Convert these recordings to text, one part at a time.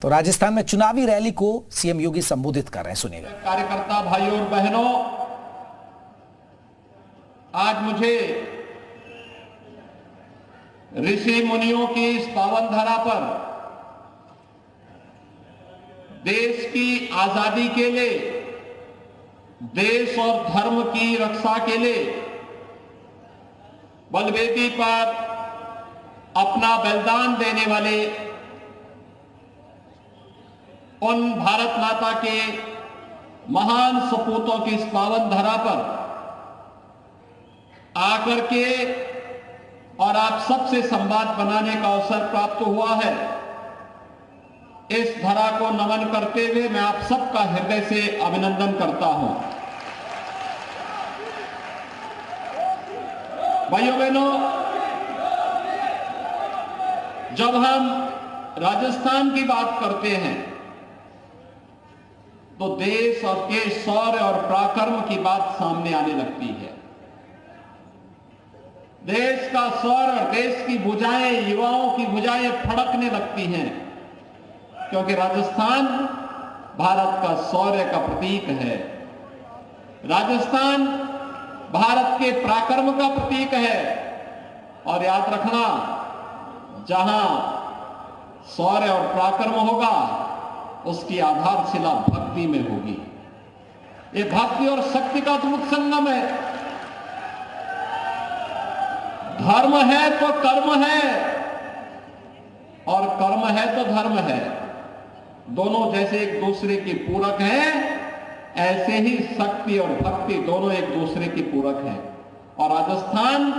तो राजस्थान में चुनावी रैली को सीएम योगी संबोधित कर रहे हैं, सुनिएगा। कार्यकर्ता भाइयों और बहनों, आज मुझे ऋषि मुनियों की इस पावन धरा पर देश की आजादी के लिए, देश और धर्म की रक्षा के लिए बलवेदी पर अपना बलिदान देने वाले उन भारत माता के महान सपूतों की इस पावन धरा पर आकर के और आप सबसे संवाद बनाने का अवसर प्राप्त हुआ है। इस धरा को नमन करते हुए मैं आप सबका हृदय से अभिनंदन करता हूं। भाइयों बहनों, जब हम राजस्थान की बात करते हैं तो देश और के शौर्य और पराक्रम की बात सामने आने लगती है। देश का शौर्य, देश की भुजाएं, युवाओं की भुजाएं फड़कने लगती हैं, क्योंकि राजस्थान भारत का शौर्य का प्रतीक है। राजस्थान भारत के पराक्रम का प्रतीक है। और याद रखना, जहां शौर्य और पराक्रम होगा उसकी आधारशिला भक्ति में होगी। ये भक्ति और शक्ति का अद्भुत संगम है। धर्म है तो कर्म है और कर्म है तो धर्म है। दोनों जैसे एक दूसरे की पूरक हैं, ऐसे ही शक्ति और भक्ति दोनों एक दूसरे की पूरक हैं। और राजस्थान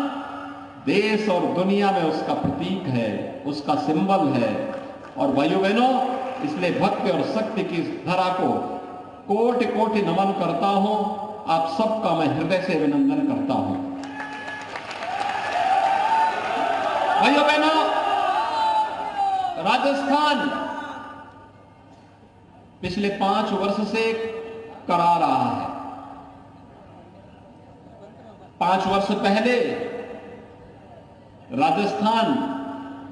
देश और दुनिया में उसका प्रतीक है, उसका सिंबल है। और भाइयों बहनों, इसलिए भक्ति और शक्ति की धरा को कोटि कोटि नमन करता हूं। आप सबका मैं हृदय से अभिनंदन करता हूं। भाइयों बहनों, राजस्थान पिछले 5 वर्ष से करा रहा है। 5 वर्ष पहले राजस्थान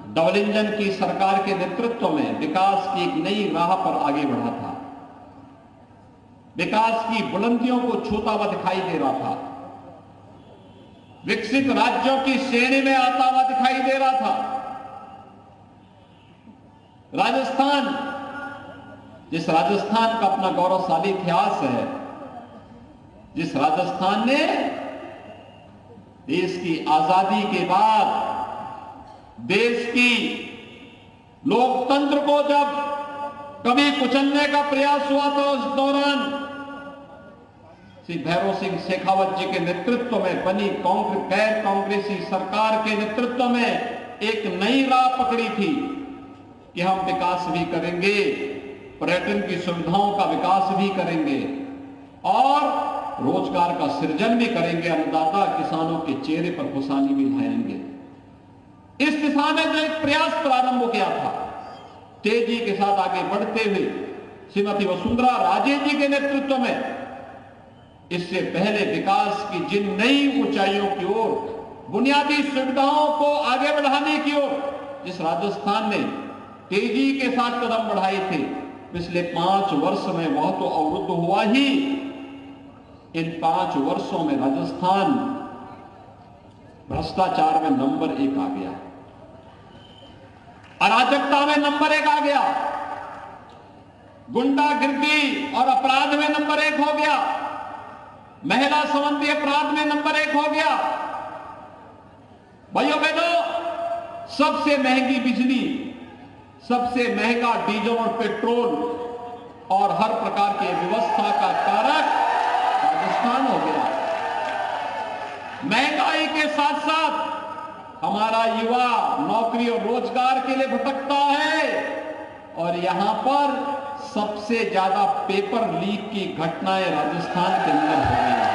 डबल इंजन की सरकार के नेतृत्व में विकास की एक नई राह पर आगे बढ़ा था। विकास की बुलंदियों को छूता हुआ दिखाई दे रहा था। विकसित राज्यों की श्रेणी में आता हुआ दिखाई दे रहा था। राजस्थान, जिस राजस्थान का अपना गौरवशाली इतिहास है, जिस राजस्थान ने देश की आजादी के बाद देश की लोकतंत्र को जब कभी कुचलने का प्रयास हुआ तो उस दौरान श्री भैरव सिंह शेखावत जी के नेतृत्व में बनी गैर कांग्रेसी सरकार के नेतृत्व में एक नई राह पकड़ी थी कि हम विकास भी करेंगे, पर्यटन की सुविधाओं का विकास भी करेंगे और रोजगार का सृजन भी करेंगे। अन्नदाता किसानों के चेहरे पर खुशहाली भी लाएंगे। इस दिशा में जो एक प्रयास प्रारंभ किया था, तेजी के साथ आगे बढ़ते हुए श्रीमती वसुंधरा राजे जी के नेतृत्व में, इससे पहले विकास की जिन नई ऊंचाइयों की ओर, बुनियादी सुविधाओं को आगे बढ़ाने की ओर जिस राजस्थान ने तेजी के साथ कदम बढ़ाए थे, पिछले 5 वर्ष में वह तो अवरुद्ध हुआ ही। इन 5 वर्षों में राजस्थान भ्रष्टाचार में नंबर 1 आ गया, अराजकता में नंबर 1 आ गया, गुंडागिर्दी और अपराध में नंबर 1 हो गया, महिला संबंधी अपराध में नंबर 1 हो गया। भाइयों बहनों, सबसे महंगी बिजली, सबसे महंगा डीजल और पेट्रोल और हर प्रकार की व्यवस्था का कारक राजस्थान हो गया। महंगाई के साथ साथ हमारा युवा नौकरी और रोजगार के लिए भटकता है और यहां पर सबसे ज्यादा पेपर लीक की घटनाएं राजस्थान के अंदर हो रही है।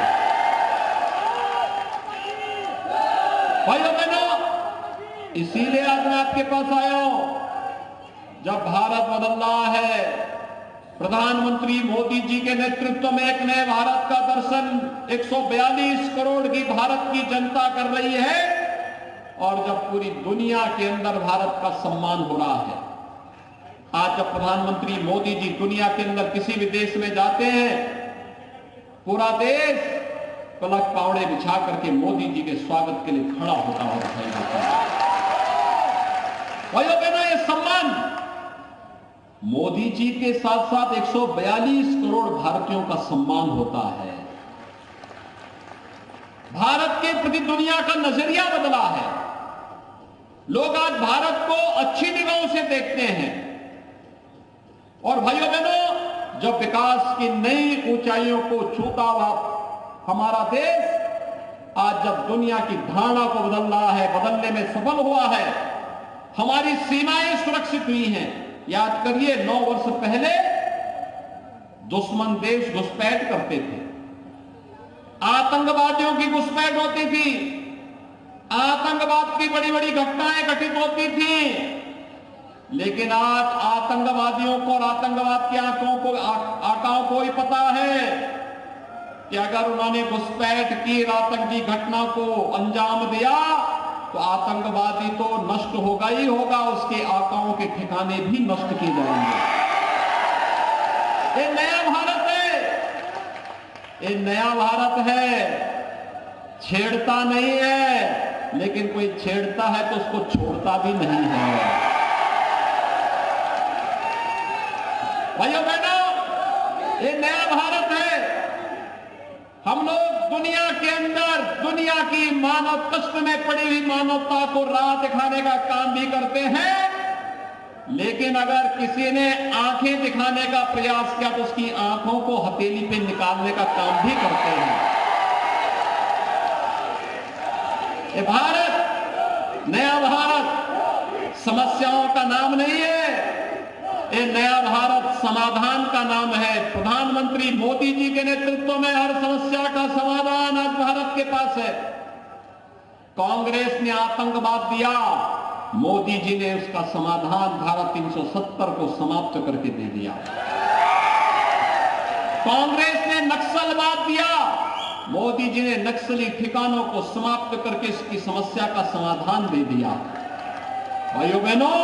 भाइयों बहनों, इसीलिए आज मैं आपके पास आया हूं। जब भारत बदल रहा है, प्रधानमंत्री मोदी जी के नेतृत्व में एक नए भारत का दर्शन 142 करोड़ की भारत की जनता कर रही है, और जब पूरी दुनिया के अंदर भारत का सम्मान हो रहा है, आज जब प्रधानमंत्री मोदी जी दुनिया के अंदर किसी भी देश में जाते हैं, पूरा देश पलक पावड़े बिछा करके मोदी जी के स्वागत के लिए खड़ा होता हुआ दिखाई देता है। भाइयों बहनों, ये सम्मान मोदी जी के साथ साथ 142 करोड़ भारतीयों का सम्मान होता है। भारत के प्रति दुनिया का नजरिया बदला है। लोग आज भारत को अच्छी निगाहों से देखते हैं। और भाइयों बहनों, जब विकास की नई ऊंचाइयों को छूता हुआ हमारा देश आज जब दुनिया की धारणा को बदल रहा है, बदलने में सफल हुआ है, हमारी सीमाएं सुरक्षित हुई हैं। याद करिए, 9 वर्ष पहले दुश्मन देश घुसपैठ करते थे, आतंकवादियों की घुसपैठ होती थी, आतंकवाद की बड़ी बड़ी घटनाएं घटित होती थी। लेकिन आज आतंकवादियों को और आतंकवाद के आकाओं को ही पता है कि अगर उन्होंने घुसपैठ की, आतंकी घटना को अंजाम दिया तो आतंकवादी तो नष्ट होगा ही होगा, उसके आकाओं के ठिकाने भी नष्ट किए जाएंगे। ये नया भारत है, ये नया भारत है। छेड़ता नहीं है, लेकिन कोई छेड़ता है तो उसको छोड़ता भी नहीं है। भाइयों बहनों, ये नया भारत है। हम लोग दुनिया के अंदर दुनिया की मानव कष्ट में पड़ी हुई मानवता को राह दिखाने का काम भी करते हैं, लेकिन अगर किसी ने आंखें दिखाने का प्रयास किया तो उसकी आंखों को हथेली पे निकालने का काम भी करते हैं। ये भारत, नया भारत समस्याओं का नाम नहीं है, ये नया भारत समाधान का नाम है। प्रधानमंत्री मोदी जी के नेतृत्व में हर समस्या का समाधान आज भारत के पास है। कांग्रेस ने आतंकवाद दिया, मोदी जी ने उसका समाधान धारा 370 को समाप्त करके दे दिया। कांग्रेस ने नक्सलवाद दिया, मोदी जी ने नक्सली ठिकानों को समाप्त करके इसकी समस्या का समाधान दे दिया। भाइयों बहनों,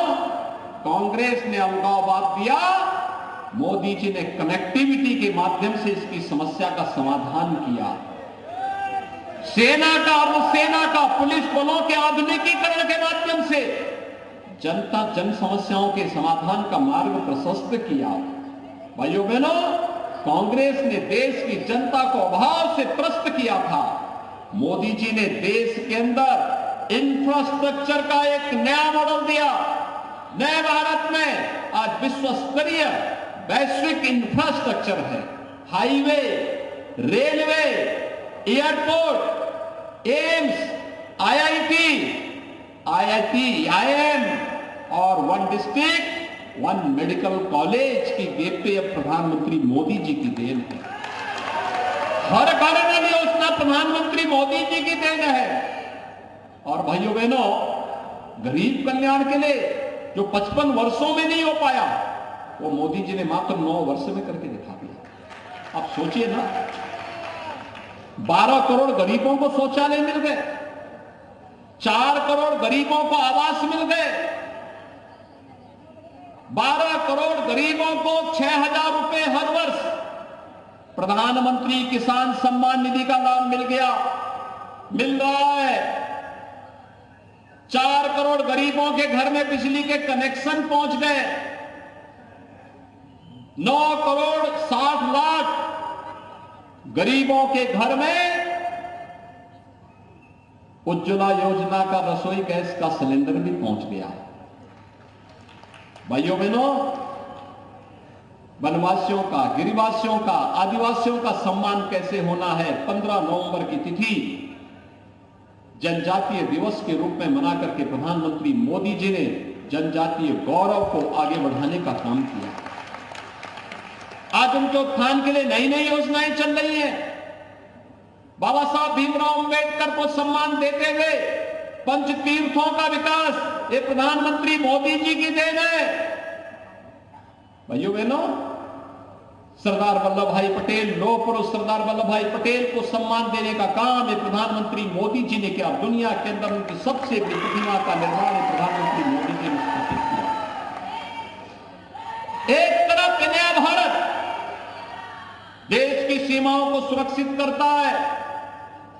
कांग्रेस ने अलगाववाद दिया, मोदी जी ने कनेक्टिविटी के माध्यम से इसकी समस्या का समाधान किया। सेना का और सेना का पुलिस बलों के आधुनिकीकरण के माध्यम से जनता जन समस्याओं के समाधान का मार्ग प्रशस्त किया। भाइयों बहनों, कांग्रेस ने देश की जनता को अभाव से त्रस्त किया था। मोदी जी ने देश के अंदर इंफ्रास्ट्रक्चर का एक नया मॉडल दिया। नए भारत में आज विश्व स्तरीय वैश्विक इंफ्रास्ट्रक्चर है। Highway, railway, airport, AIIMS, IIT, IIM और 1 डिस्ट्रिक्ट 1 मेडिकल कॉलेज की देखते अब प्रधानमंत्री मोदी जी की देन है। हर घर में योजना प्रधानमंत्री मोदी जी की देन है। और भाइयों बहनों, गरीब कल्याण के लिए जो 55 वर्षों में नहीं हो पाया, वो मोदी जी ने मात्र 9 वर्ष में करके दिखा दिया। आप सोचिए ना, 12 करोड़ गरीबों को शौचालय मिल गए, 4 करोड़ गरीबों को आवास मिल गए, 12 करोड़ गरीबों को 6,000 रुपए हर वर्ष प्रधानमंत्री किसान सम्मान निधि का लाभ मिल रहा है। 4 करोड़ गरीबों के घर में बिजली के कनेक्शन पहुंच गए। 9 करोड़ 60 लाख गरीबों के घर में उज्ज्वला योजना का रसोई गैस का सिलेंडर भी पहुंच गया। भाइयों बहनों, वनवासियों का, गिरिवासियों का, आदिवासियों का सम्मान कैसे होना है, 15 नवंबर की तिथि जनजातीय दिवस के रूप में मना करके प्रधानमंत्री मोदी जी ने जनजातीय गौरव को आगे बढ़ाने का काम किया। आज उनके उत्थान के लिए नई नई योजनाएं चल रही हैं। बाबा साहब भीमराव अंबेडकर को सम्मान देते हुए पंच तीर्थों का विकास ये प्रधानमंत्री मोदी जी की देन है। भाइयों बहनों, सरदार वल्लभ भाई पटेल, लौह पुरुष सरदार वल्लभ भाई पटेल को सम्मान देने का काम ये प्रधानमंत्री मोदी जी ने किया। दुनिया के अंदर उनकी सबसे बड़ी प्रतिमा का निर्माण प्रधानमंत्री मोदी जी ने स्थापित किया। कि नया भारत देश की सीमाओं को सुरक्षित करता है,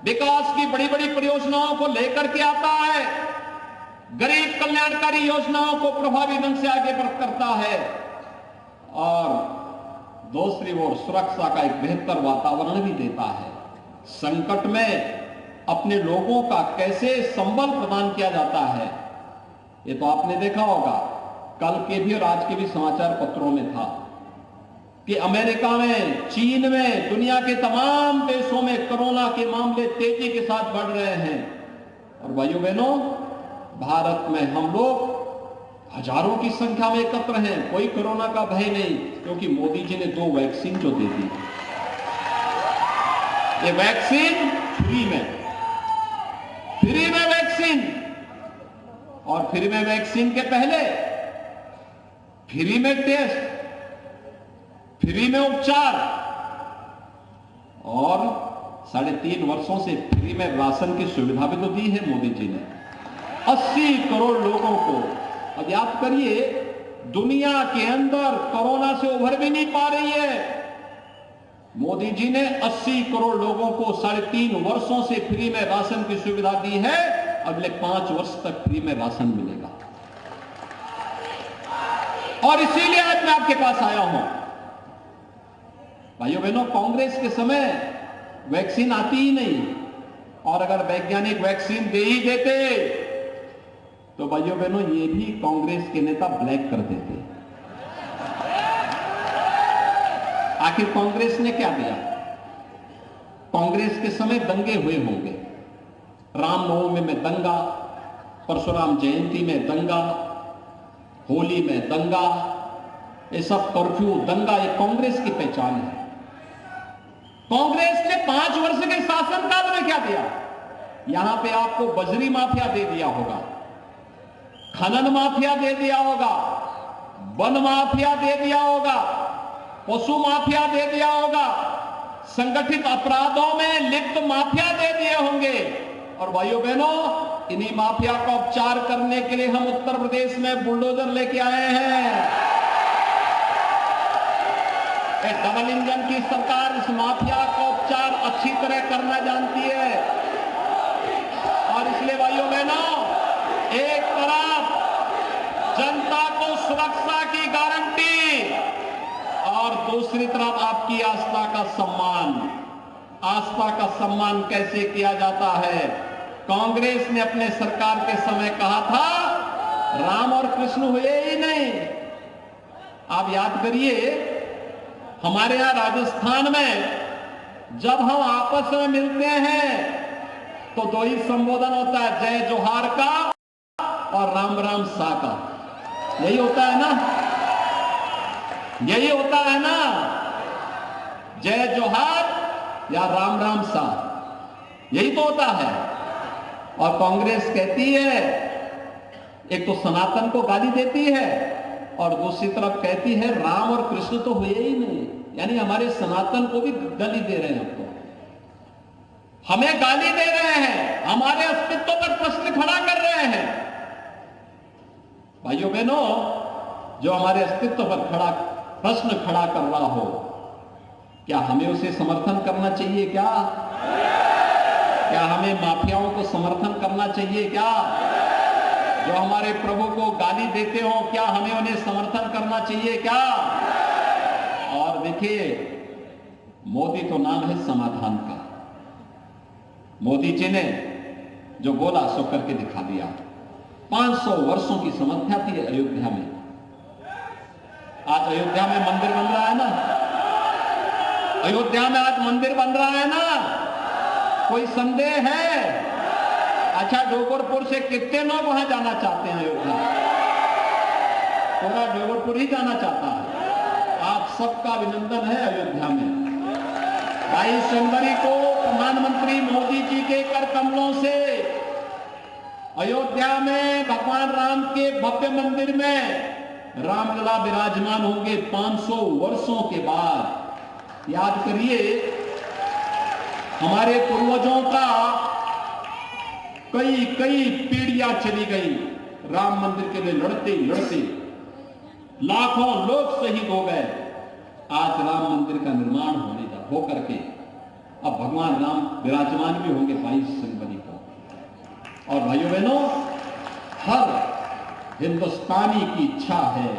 विकास की बड़ी बड़ी परियोजनाओं को लेकर के आता है, गरीब कल्याणकारी योजनाओं को प्रभावी ढंग से आगे बढ़ करता है और दूसरी ओर सुरक्षा का एक बेहतर वातावरण भी देता है। संकट में अपने लोगों का कैसे संबल प्रदान किया जाता है, ये तो आपने देखा होगा। कल के भी और आज के भी समाचार पत्रों में था कि अमेरिका में, चीन में, दुनिया के तमाम देशों में कोरोना के मामले तेजी के साथ बढ़ रहे हैं और भाइयों बहनों, भारत में हम लोग हजारों की संख्या में एकत्र हैं। कोई कोरोना का भय नहीं, क्योंकि मोदी जी ने 2 वैक्सीन जो दे दी, ये वैक्सीन फ्री में वैक्सीन, और फ्री में वैक्सीन के पहले फ्री में टेस्ट, फ्री में उपचार और 3.5 वर्षों से फ्री में राशन की सुविधा भी तो दी है मोदी जी ने 80 करोड़ लोगों को। अब याद करिए, दुनिया के अंदर कोरोना से उभर भी नहीं पा रही है, मोदी जी ने 80 करोड़ लोगों को 3.5 वर्षों से फ्री में राशन की सुविधा दी है। अगले 5 वर्ष तक फ्री में राशन मिलेगा और इसीलिए आज मैं आपके पास आया हूं। भाइयों बहनों, कांग्रेस के समय वैक्सीन आती ही नहीं, और अगर वैज्ञानिक वैक्सीन दे ही देते तो भाइयों बहनों ये भी कांग्रेस के नेता ब्लैक कर देते। आखिर कांग्रेस ने क्या दिया? कांग्रेस के समय दंगे हुए होंगे, रामनवमी में दंगा, परशुराम जयंती में दंगा, होली में दंगा, ये सब कर्फ्यू दंगा, ये कांग्रेस की पहचान है। कांग्रेस ने 5 वर्ष के शासनकाल में क्या दिया? यहां पे आपको बजरी माफिया दे दिया होगा, खनन माफिया दे दिया होगा, वन माफिया दे दिया होगा, पशु माफिया दे दिया होगा, संगठित अपराधों में लिप्त माफिया दे दिए होंगे। और भाइयों बहनों, इन्हीं माफिया का उपचार करने के लिए हम उत्तर प्रदेश में बुलडोजर लेके आए हैं। एक डबल इंजन की सरकार इस माफिया का उपचार अच्छी तरह करना जानती है और इसलिए भाइयों बहनों, एक तरफ जनता को सुरक्षा की गारंटी और दूसरी तरफ आपकी आस्था का सम्मान। आस्था का सम्मान कैसे किया जाता है? कांग्रेस ने अपने सरकार के समय कहा था राम और कृष्ण हुए ही नहीं। आप याद करिए, हमारे यहां राजस्थान में जब हम आपस में मिलते हैं तो 2 ही संबोधन होता है, जय जोहार का और राम राम सा का। यही होता है ना, यही होता है ना, जय जोहार या राम राम सा, यही तो होता है। और कांग्रेस कहती है, एक तो सनातन को गाली देती है और दूसरी तरफ कहती है राम और कृष्ण तो हुए ही नहीं, यानी हमारे सनातन को भी गाली दे रहे हैं। हमको, हमें गाली दे रहे हैं, हमारे अस्तित्व पर प्रश्न खड़ा कर रहे हैं। भाइयों बहनों, जो हमारे अस्तित्व पर प्रश्न खड़ा कर रहा हो, क्या हमें उसे समर्थन करना चाहिए? क्या हमें माफियाओं को समर्थन करना चाहिए? क्या जो हमारे प्रभु को गाली देते हो, क्या हमें उन्हें समर्थन करना चाहिए? क्या? और देखिए, मोदी तो नाम है समाधान का। मोदी जी ने जो बोला सो करके दिखा दिया। 500 वर्षों की समस्या थी अयोध्या में, आज अयोध्या में मंदिर बन रहा है ना, अयोध्या में आज मंदिर बन रहा है ना, कोई संदेह है? अच्छा, डोगरपुर से कितने लोग वहां जाना चाहते हैं? अयोध्या पूरा डोगरपुर ही जाना चाहता है। आप सबका अभिनंदन है। अयोध्या में 22 जनवरी को प्रधानमंत्री मोदी जी के कर कमलों से अयोध्या में भगवान राम के भव्य मंदिर में रामलला विराजमान होंगे 500 वर्षों के बाद। याद करिए, हमारे पूर्वजों का कई पीढ़ियां चली गई राम मंदिर के लिए लड़ते लड़ते, लाखों लोग शहीद हो गए। आज राम मंदिर का निर्माण हो करके अब भगवान राम विराजमान भी होंगे 22 जनवरी को। और भाइयों बहनों, हर हिंदुस्तानी की इच्छा है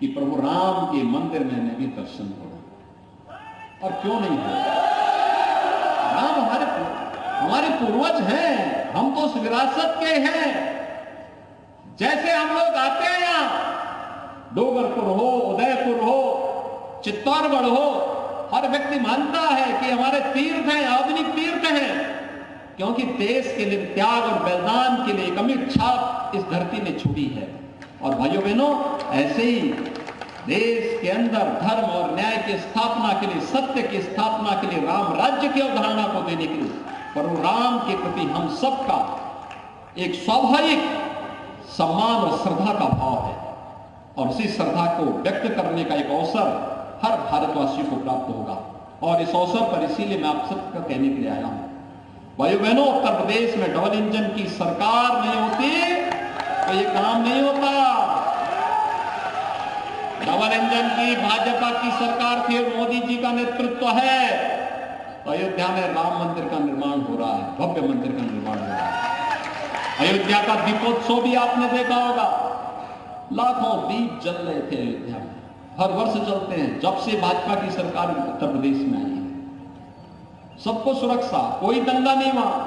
कि प्रभु राम के मंदिर में मैं भी दर्शन करूं। और क्यों नहीं हो? राम हमारे पूर्वज हैं, हम तो उस विरासत के हैं। जैसे हम लोग आते हैं यहां, डोगरपुर हो, उदयपुर हो, चित्तौड़गढ़ हो, हर व्यक्ति मानता है कि हमारे तीर्थ हैं, आधुनिक तीर्थ हैं, क्योंकि देश के लिए त्याग और बलिदान के लिए एक अमिट छाप इस धरती ने छोड़ी है। और भाइयों बहनों, ऐसे ही देश के अंदर धर्म और न्याय की स्थापना के लिए, सत्य की स्थापना के लिए, राम राज्य की अवधारणा को देने के लिए प्रभु राम के प्रति हम सबका एक स्वाभाविक सम्मान और श्रद्धा का भाव है। और उसी श्रद्धा को व्यक्त करने का एक अवसर हर भारतवासी को प्राप्त होगा। और इस अवसर पर इसीलिए मैं आप सबका कहने के लिए आया हूं, भाइयों बहनों, उत्तर प्रदेश में डबल इंजन की सरकार नहीं होती तो ये काम नहीं होता। डबल इंजन की भाजपा की सरकार थी और मोदी जी का नेतृत्व है, तो अयोध्या में राम मंदिर का निर्माण हो रहा है, भव्य मंदिर का निर्माण हो रहा है। अयोध्या का दीपोत्सव भी आपने देखा होगा, लाखों दीप जल रहे थे अयोध्या में, हर वर्ष जलते हैं जब से भाजपा की सरकार उत्तर प्रदेश में आई है। सबको सुरक्षा, कोई दंगा नहीं, वहां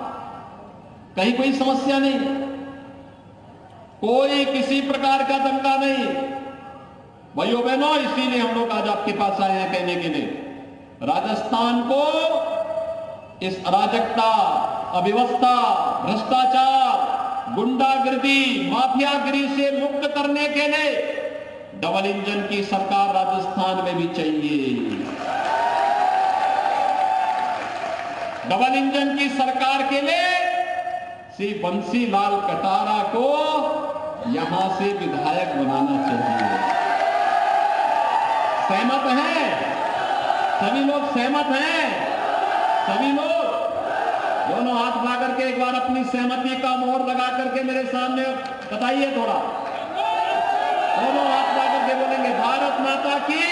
कहीं कोई समस्या नहीं, कोई किसी प्रकार का दंगा नहीं। भाइयों बहनों, इसीलिए हम लोग आज आपके पास आए हैं कहने के लिए, राजस्थान को इस अराजकता, अव्यवस्था, भ्रष्टाचार, गुंडागिरी, माफियागिरी से मुक्त करने के लिए डबल इंजन की सरकार राजस्थान में भी चाहिए। डबल इंजन की सरकार के लिए श्री बंसीलाल कटारा को यहां से विधायक बनाना चाहिए। सहमत हैं? सभी लोग सहमत हैं? सभी लोग दोनों हाथ उठा करके एक बार अपनी सहमति का मोहर लगा करके मेरे सामने बताइए थोड़ा। दोनों हाथ उठा करके बोलेंगे भारत माता की।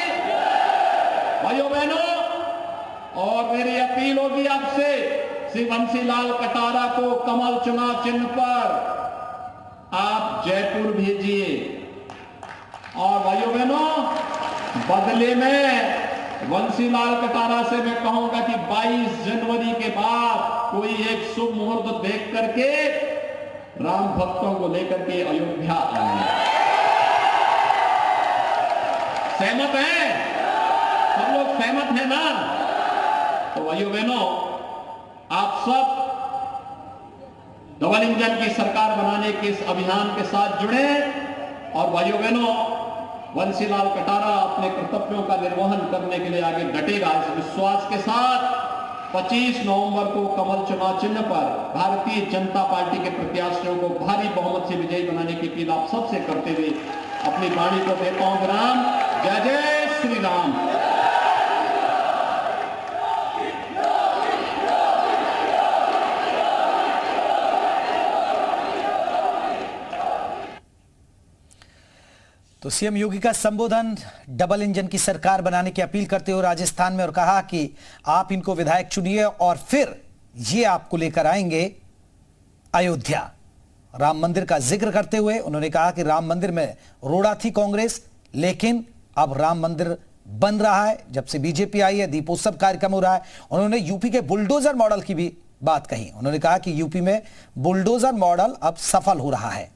भाइयों बहनों, और मेरी अपील होगी आपसे, श्री बंसीलाल कटारा को कमल चुनाव चिन्ह पर आप जयपुर भेजिए। और भाइयों बहनों, बदले में बंसीलाल कटारा से मैं कहूंगा कि 22 जनवरी के बाद कोई एक शुभ मुहूर्त देख करके राम भक्तों को लेकर के अयोध्या आए। सहमत हैं? सब लोग सहमत हैं ना? तो भाइयों बहनों, आप सब डबल इंजन की सरकार बनाने के इस अभियान के साथ जुड़े। और भाइयों बहनों, बंसीलाल कटारा अपने कर्तव्यों का निर्वहन करने के लिए आगे डटेगा। इस विश्वास के साथ 25 नवंबर को कमल चुनाव चिन्ह पर भारतीय जनता पार्टी के प्रत्याशियों को भारी बहुमत से विजयी बनाने की अपील आप सबसे करते हुए अपनी वाणी को देता हूं विराम। जय जय श्री राम। तो सीएम योगी का संबोधन डबल इंजन की सरकार बनाने की अपील करते हुए राजस्थान में, और कहा कि आप इनको विधायक चुनिए और फिर ये आपको लेकर आएंगे अयोध्या। राम मंदिर का जिक्र करते हुए उन्होंने कहा कि राम मंदिर में रोड़ा थी कांग्रेस, लेकिन अब राम मंदिर बन रहा है। जब से बीजेपी आई है दीपोत्सव कार्यक्रम हो रहा है। उन्होंने यूपी के बुलडोजर मॉडल की भी बात कही। उन्होंने कहा कि यूपी में बुलडोजर मॉडल अब सफल हो रहा है।